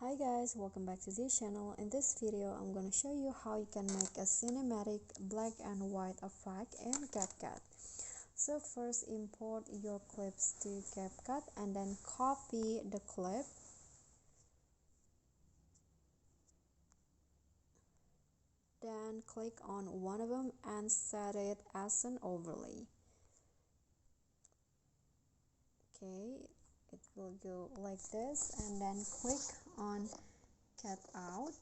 Hi guys, welcome back to this channel. In this video, I'm gonna show you how you can make a cinematic black and white effect in CapCut. So first import your clips to CapCut and then copy the clip. Then click on one of them and set it as an overlay. Okay, it will go like this and then click on cut out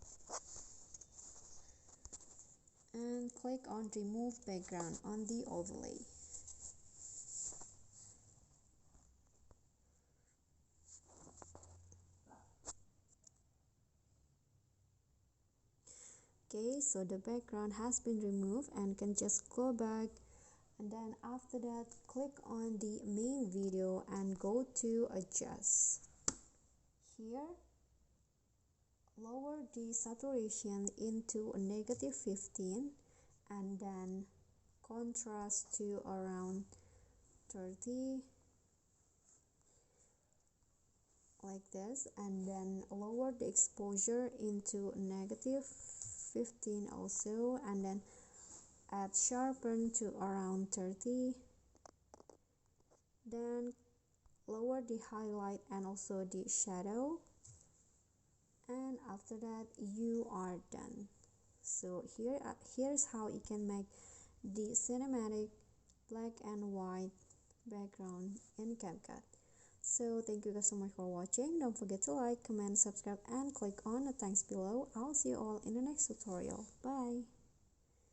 and click on remove background on the overlay. Okay, so the background has been removed and can just go back, and then after that click on the main video and go to adjust. Here lower the saturation into -15 and then contrast to around 30 like this, and then lower the exposure into -15 also, and then add sharpen to around 30. Then lower the highlight and also the shadow, and after that you are done. So here's how you can make the cinematic black and white background in CapCut. So thank you guys so much for watching. Don't forget to like, comment, subscribe and click on the thanks below. I'll see you all in the next tutorial. Bye.